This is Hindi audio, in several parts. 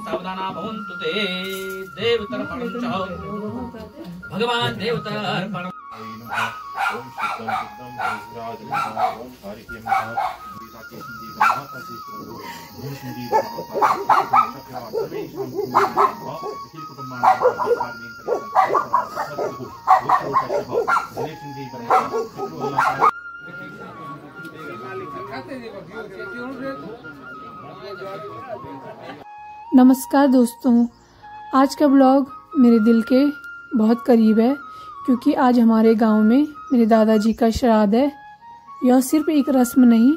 सावधाना भवन्तु ते देवतर्पणं च भगवान् देवतर्पणं नमस्कार दोस्तों, आज का ब्लॉग मेरे दिल के बहुत करीब है क्योंकि आज हमारे गांव में मेरे दादाजी का श्राद्ध है। यह सिर्फ एक रस्म नहीं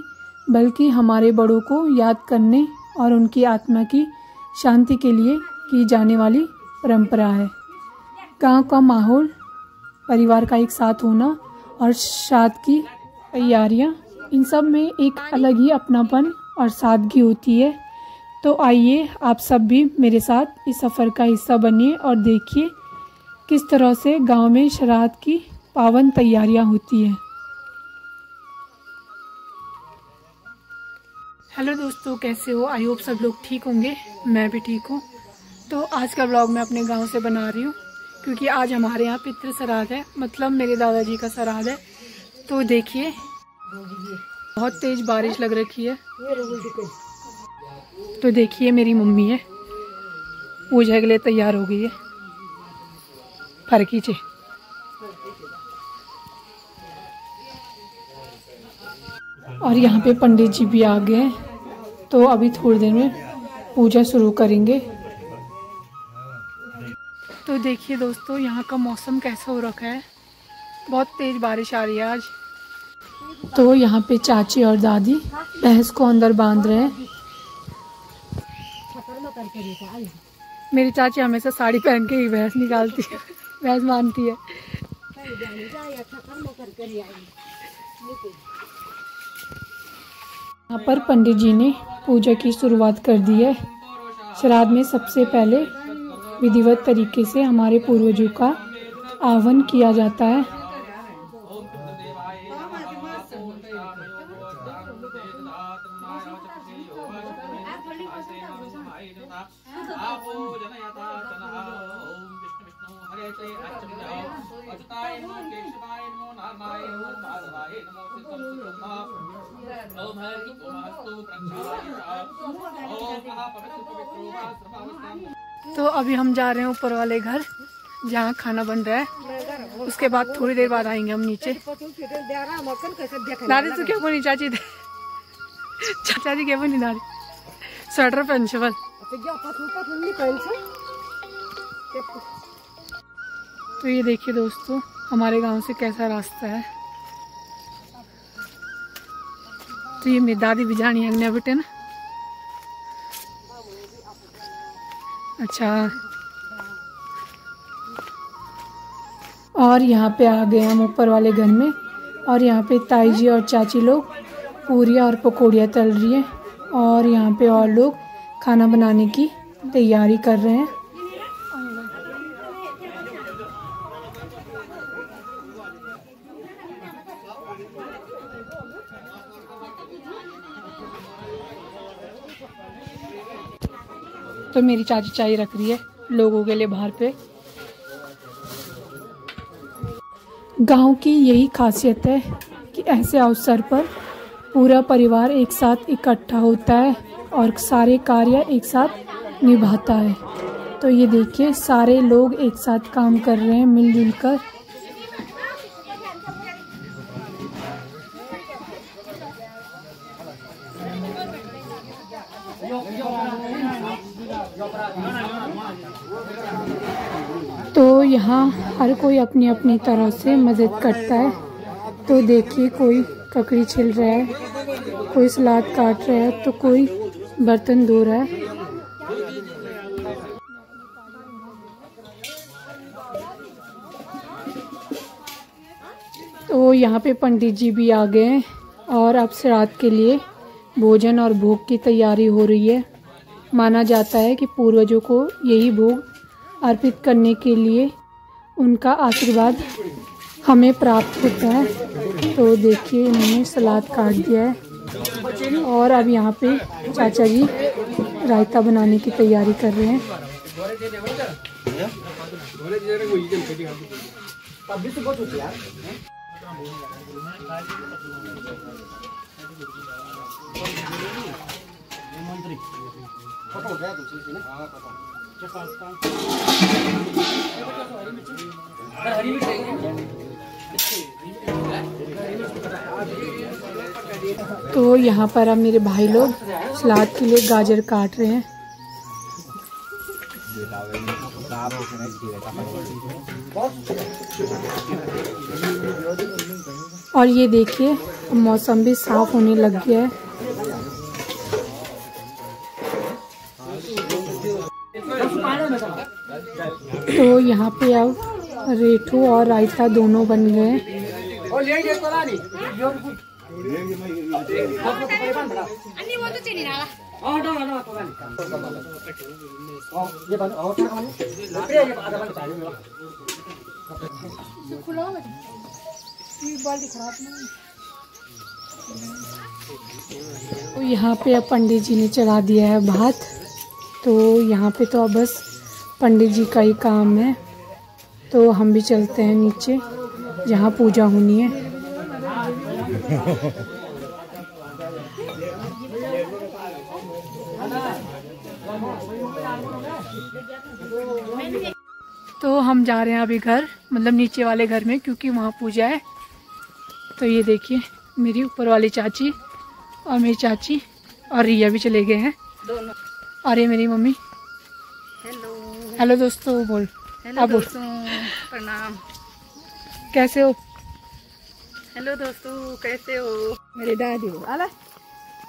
बल्कि हमारे बड़ों को याद करने और उनकी आत्मा की शांति के लिए की जाने वाली परंपरा है। गांव का माहौल, परिवार का एक साथ होना और श्राद्ध की तैयारियां, इन सब में एक अलग ही अपनापन और सादगी होती है। तो आइए आप सब भी मेरे साथ इस सफ़र का हिस्सा बनिए और देखिए किस तरह से गांव में श्राद्ध की पावन तैयारियां होती हैं। हेलो दोस्तों, कैसे हो? आई होप सब लोग ठीक होंगे। मैं भी ठीक हूँ। तो आज का ब्लॉग मैं अपने गांव से बना रही हूँ क्योंकि आज हमारे यहाँ पितृ श्राद्ध है, मतलब मेरे दादाजी का श्राद्ध है। तो देखिए बहुत तेज बारिश लग रखी है। तो देखिए मेरी मम्मी है, पूजा के लिए तैयार हो गई है। फरकीचे और यहाँ पे पंडित जी भी आ गए हैं। तो अभी थोड़ी देर में पूजा शुरू करेंगे। तो देखिए दोस्तों, यहाँ का मौसम कैसा हो रखा है। बहुत तेज बारिश आ रही है आज। तो यहाँ पे चाची और दादी भैंस को अंदर बांध रहे हैं। मेरी चाची हमेशा साड़ी पहन के ही भैंस निकालती है, भैंस बांधती है। यहाँ पर पंडित जी ने पूजा की शुरुआत कर दी है। श्राद्ध में सबसे पहले विधिवत तरीके से हमारे पूर्वजों का आह्वान किया जाता है। तो अभी हम जा रहे हैं ऊपर वाले घर जहाँ खाना बन रहा है। उसके बाद थोड़ी देर बाद आएंगे हम नीचे। दादी तो क्या बनी चाची? चाची क्या बनी दादी? स्वेटर पहन छे। तो ये देखिए दोस्तों, हमारे गांव से कैसा रास्ता है। तो ये मेरी दादी भी जानी है बेटे ना। अच्छा, और यहाँ पे आ गए हम ऊपर वाले घर में। और यहाँ पे ताई जी और चाची लोग पूरियाँ और पकौड़ियाँ तल रही हैं और यहाँ पे और लोग खाना बनाने की तैयारी कर रहे हैं। तो मेरी चाची चाय रख रही है लोगों के लिए बाहर पे। गांव की यही खासियत है कि ऐसे अवसर पर पूरा परिवार एक साथ इकट्ठा होता है और सारे कार्य एक साथ निभाता है। तो ये देखिए सारे लोग एक साथ काम कर रहे हैं मिलजुल कर। तो यहाँ हर कोई अपनी अपनी तरह से मदद करता है। तो देखिए कोई ककड़ी छिल रहा है, कोई सलाद काट रहा है, तो कोई बर्तन धो रहा है। तो यहाँ पे पंडित जी भी आ गए हैं और अब श्राद्ध के लिए भोजन और भोग की तैयारी हो रही है। माना जाता है कि पूर्वजों को यही भोग अर्पित करने के लिए उनका आशीर्वाद हमें प्राप्त होता है। तो देखिए इन्होंने सलाद काट दिया है और अब यहाँ पे चाचा जी रायता बनाने की तैयारी कर रहे हैं। तो यहाँ पर अब मेरे भाई लोग सलाद के लिए गाजर काट रहे हैं। और ये देखिए मौसम भी साफ होने लग गया है। तो यहाँ पे अब रेठू और रायता दोनों बन गए हैं। तो यहाँ पे अब पंडित जी ने चढ़ा दिया है भात। तो यहाँ पे तो अब बस पंडित जी का ही काम है। तो हम भी चलते हैं नीचे जहाँ पूजा होनी है। तो हम जा रहे हैं अभी घर, मतलब नीचे वाले घर में, क्योंकि वहाँ पूजा है। तो ये देखिए मेरी ऊपर वाली चाची और मेरी चाची और रिया भी चले गए हैं। और ये मेरी मम्मी। हेलो हेलो दोस्तों बोल। हेलो दोस्तों प्रणाम। कैसे हो? हेलो दोस्तों कैसे हो? मेरी दादी हो आला।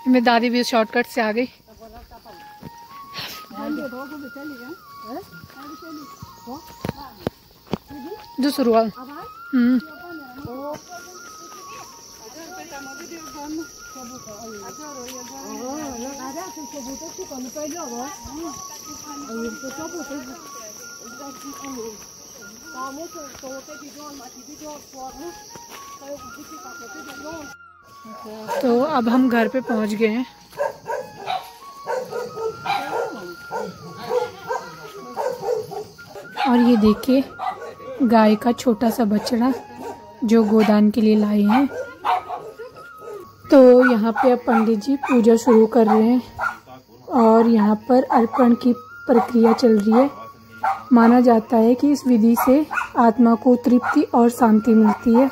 मेरी दादी भी शॉर्टकट से आ गई। जो शुरुआत तो अब हम घर पे पहुंच गए हैं। और ये देखिए गाय का छोटा सा बछड़ा जो गोदान के लिए लाए हैं। तो यहाँ पे अब पंडित जी पूजा शुरू कर रहे हैं और यहाँ पर अर्पण की प्रक्रिया चल रही है। माना जाता है कि इस विधि से आत्मा को तृप्ति और शांति मिलती है।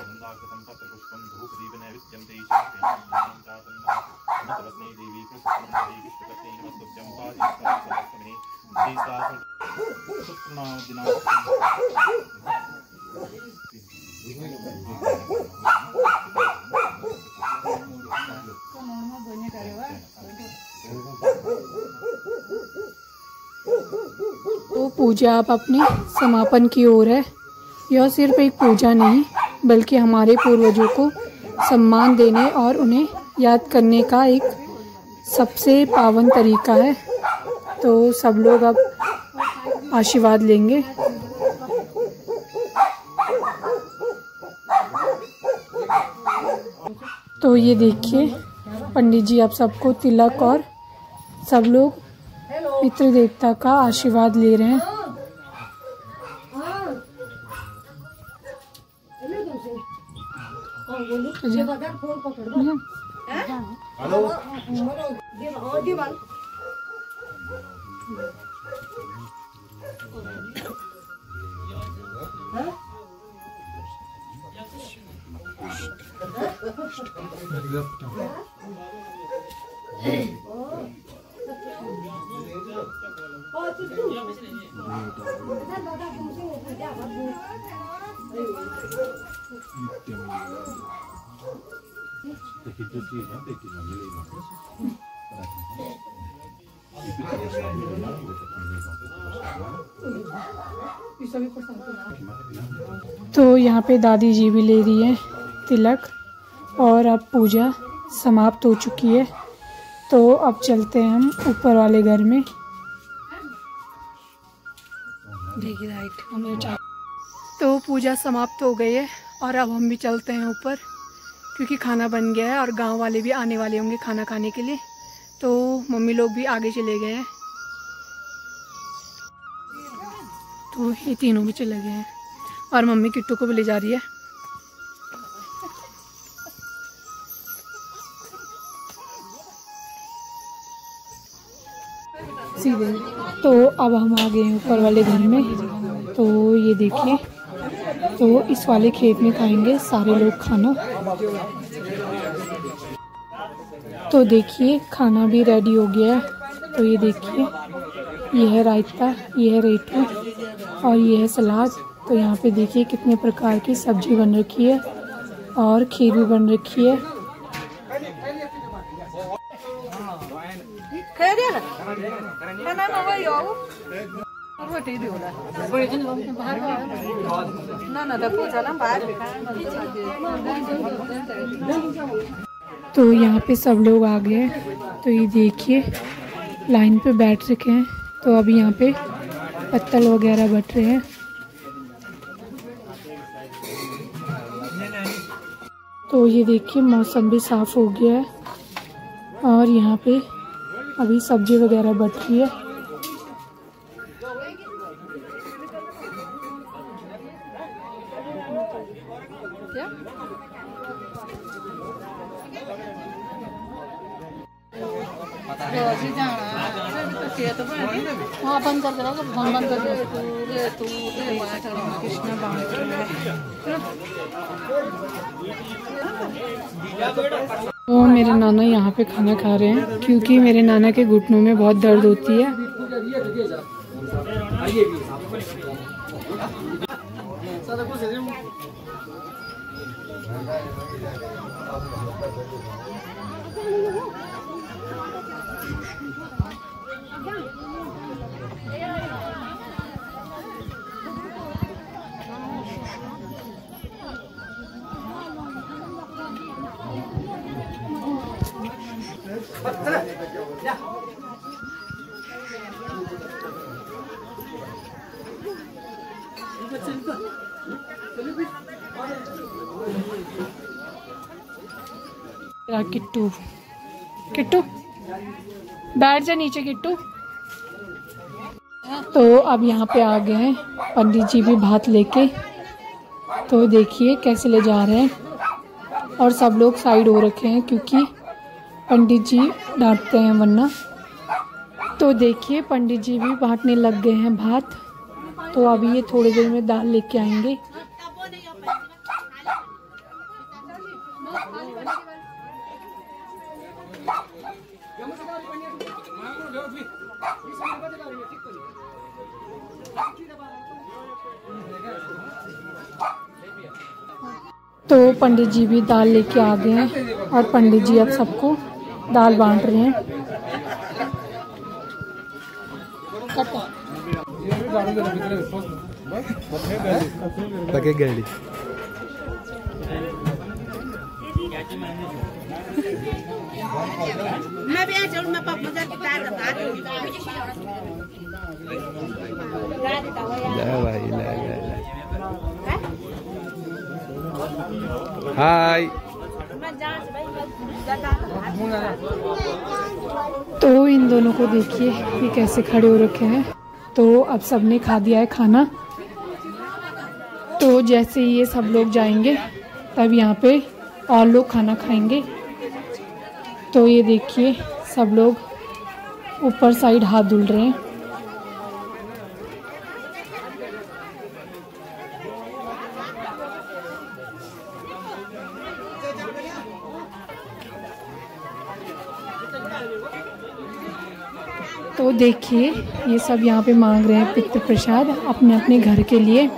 तो पूजा अब अपने समापन की ओर है। यह सिर्फ एक पूजा नहीं बल्कि हमारे पूर्वजों को सम्मान देने और उन्हें याद करने का एक सबसे पावन तरीका है। तो सब लोग अब आशीर्वाद लेंगे। तो ये देखिए पंडित जी अब सबको तिलक और सब लोग पितृ देवता का आशीर्वाद ले रहे हैं। तो यहाँ पे दादी जी भी ले रही है तिलक और अब पूजा समाप्त हो चुकी है। तो अब चलते हैं हम ऊपर वाले घर में। देखिए राइट तो पूजा समाप्त हो गई है और अब हम भी चलते हैं ऊपर क्योंकि खाना बन गया है और गांव वाले भी आने वाले होंगे खाना खाने के लिए, तो मम्मी लोग भी आगे चले गए हैं, तो ये तीनों भी चले गए हैं और मम्मी किट्टू को भी ले जा रही है। सीधे तो अब हम आ गए हैं ऊपर वाले घर में। तो ये देखिए, तो इस वाले खेत में खाएंगे सारे लोग खाना। तो देखिए खाना भी रेडी हो गया है। तो ये देखिए, ये है रायता, ये है रेठू और ये है सलाद। तो यहाँ पे देखिए कितने प्रकार की सब्जी बन रखी है और खीर भी बन रखी है। तो यहाँ पे सब लोग आ गए हैं। तो ये देखिए लाइन पे बैठ रखे हैं। तो अभी यहाँ पे पत्तल वगैरह बट रहे हैं। तो ये देखिए मौसम भी साफ हो गया है और यहाँ पे अभी सब्जी वगैरह बट रही है। बंद कर दो, फोन बंद कर दो। कृष्णा बांध तो मेरे नाना यहाँ पे खाना खा रहे हैं क्योंकि मेरे नाना के घुटनों में बहुत दर्द होती है। किट्टू, किट्टू बैठ जा नीचे किट्टू। तो अब यहाँ पे आ गए हैं पंडित जी भी भात लेके। तो देखिए कैसे ले जा रहे हैं और सब लोग साइड हो रखे हैं क्योंकि पंडित जी डांटते हैं वरना। तो देखिए पंडित जी भी बांटने लग गए हैं भात। तो अभी ये थोड़ी देर में दाल लेके आएंगे। तो पंडित जी भी दाल लेके आ गए हैं और पंडित जी अब सबको दाल बांट रहे हैं। हाय। तो इन दोनों को देखिए ये कैसे खड़े हो रखे हैं। तो अब सबने खा दिया है खाना। तो जैसे ये सब लोग जाएंगे तब यहाँ पे और लोग खाना खाएंगे। तो ये देखिए सब लोग ऊपर साइड हाथ धुल रहे हैं। तो देखिए ये सब यहाँ पे मांग रहे हैं पितृ प्रसाद अपने अपने घर के लिए।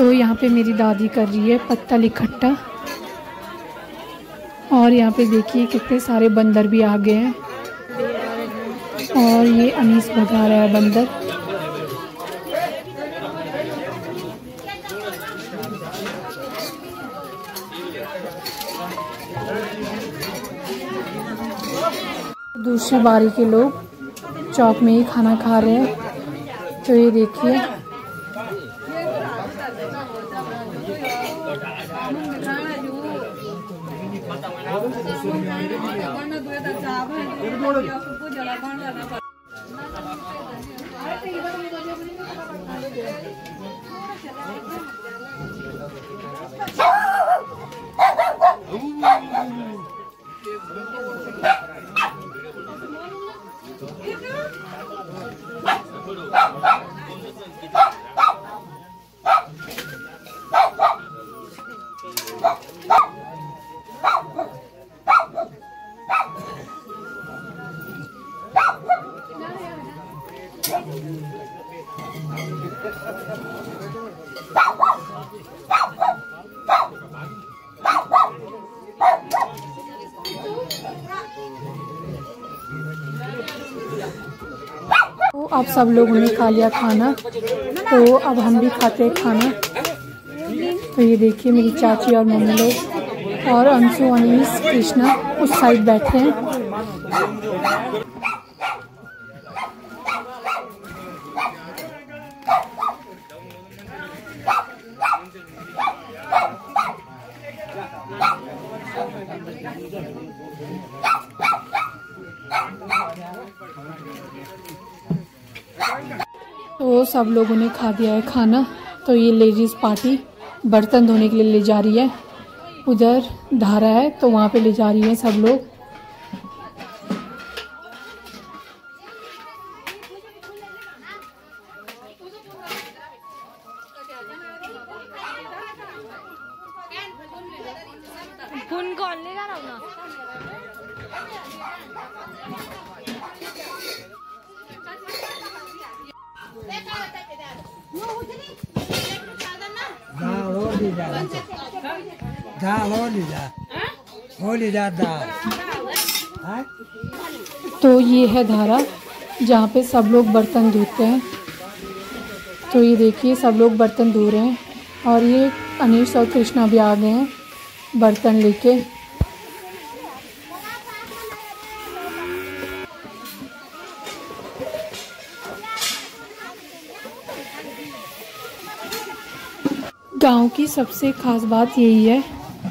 तो यहाँ पे मेरी दादी कर रही है पत्तल इकट्ठा। और यहाँ पे देखिए कितने सारे बंदर भी आ गए हैं। और ये अनीस भगा रहा है बंदर। दूसरी बारी के लोग चौक में ही खाना खा रहे हैं। तो ये देखिए तो अब सब लोगों ने खा लिया खाना। तो अब हम भी खाते हैं खाना। तो ये देखिए मेरी चाची और मम्मी लोग और अंशु, अनीस, कृष्णा उस साइड बैठे हैं। तो सब लोगों ने खा दिया है खाना। तो ये लेडीज़ पार्टी बर्तन धोने के लिए ले जा रही है। उधर धारा है तो वहाँ पे ले जा रही है सब लोग। तो ये है धारा जहाँ पे सब लोग बर्तन धोते हैं। तो ये देखिए सब लोग बर्तन धो रहे हैं। और ये अनीश और कृष्णा भी आ गए हैं बर्तन लेके। गांव की सबसे खास बात यही है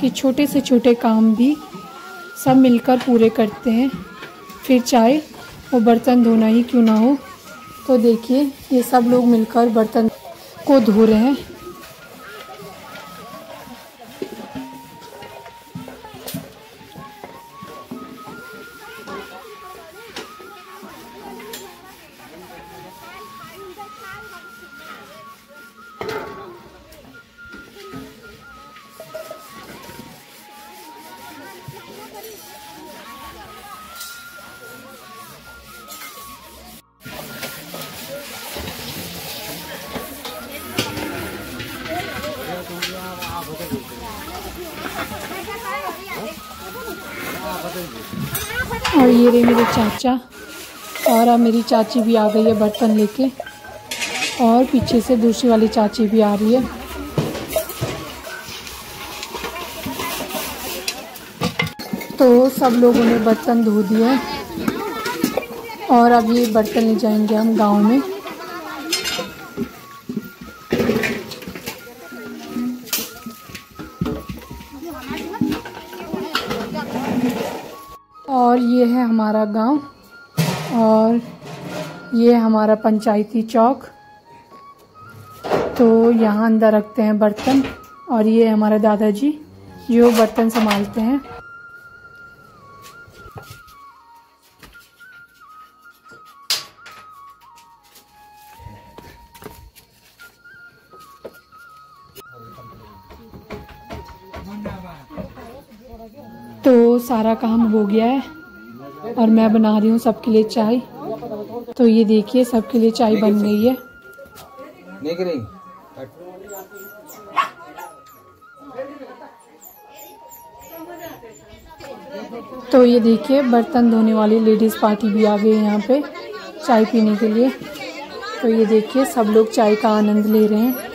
कि छोटे से छोटे काम भी सब मिलकर पूरे करते हैं, फिर चाहे वो बर्तन धोना ही क्यों ना हो। तो देखिए ये सब लोग मिलकर बर्तन को धो रहे हैं। और ये रहे मेरे चाचा। और अब मेरी चाची भी आ गई है बर्तन लेके। और पीछे से दूसरी वाली चाची भी आ रही है। तो सब लोगों ने बर्तन धो दिए और अब ये बर्तन ले जाएंगे हम गांव में। और ये है हमारा गांव और ये हमारा पंचायती चौक। तो यहाँ अंदर रखते हैं बर्तन। और ये हमारे दादाजी जो बर्तन संभालते हैं। तो सारा काम हो गया है और मैं बना रही हूँ सबके लिए चाय। तो ये देखिए सबके लिए चाय बन गई है। तो ये देखिए बर्तन धोने वाली लेडीज़ पार्टी भी आ गई है यहाँ पे चाय पीने के लिए। तो ये देखिए सब लोग चाय का आनंद ले रहे हैं।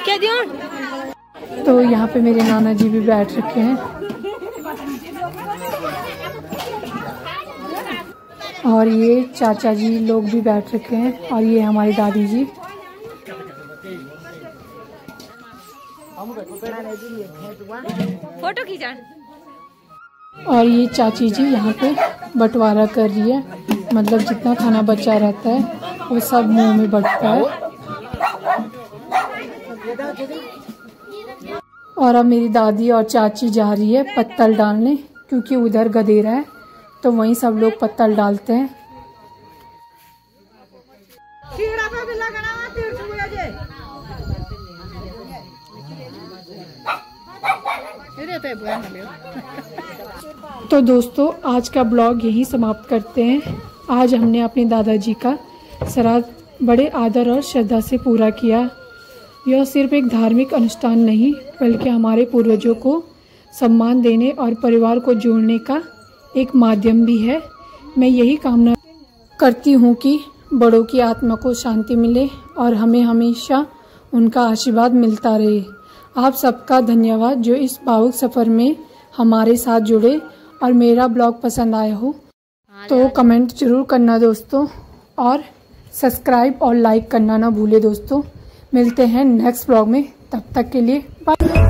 क्या दियो? तो यहाँ पे मेरे नाना जी भी बैठ रखे हैं और ये चाचा जी लोग भी बैठ रखे हैं और ये हमारी दादी जी। फोटो खींचा। और ये चाची जी यहाँ पे बंटवारा कर रही है, मतलब जितना खाना बचा रहता है वो सब मुंह में बंटता है। और अब मेरी दादी और चाची जा रही है पत्तल डालने, क्योंकि उधर गदेरा है तो वहीं सब लोग पत्तल डालते हैं। तो दोस्तों आज का ब्लॉग यहीं समाप्त करते हैं। आज हमने अपने दादाजी का श्राद्ध बड़े आदर और श्रद्धा से पूरा किया। यह सिर्फ एक धार्मिक अनुष्ठान नहीं बल्कि हमारे पूर्वजों को सम्मान देने और परिवार को जोड़ने का एक माध्यम भी है। मैं यही कामना करती हूँ कि बड़ों की आत्मा को शांति मिले और हमें हमेशा उनका आशीर्वाद मिलता रहे। आप सबका धन्यवाद जो इस भावुक सफ़र में हमारे साथ जुड़े। और मेरा ब्लॉग पसंद आया हो तो कमेंट जरूर करना दोस्तों, और सब्सक्राइब और लाइक करना ना भूले दोस्तों। मिलते हैं नेक्स्ट ब्लॉग में, तब तक के लिए बाय।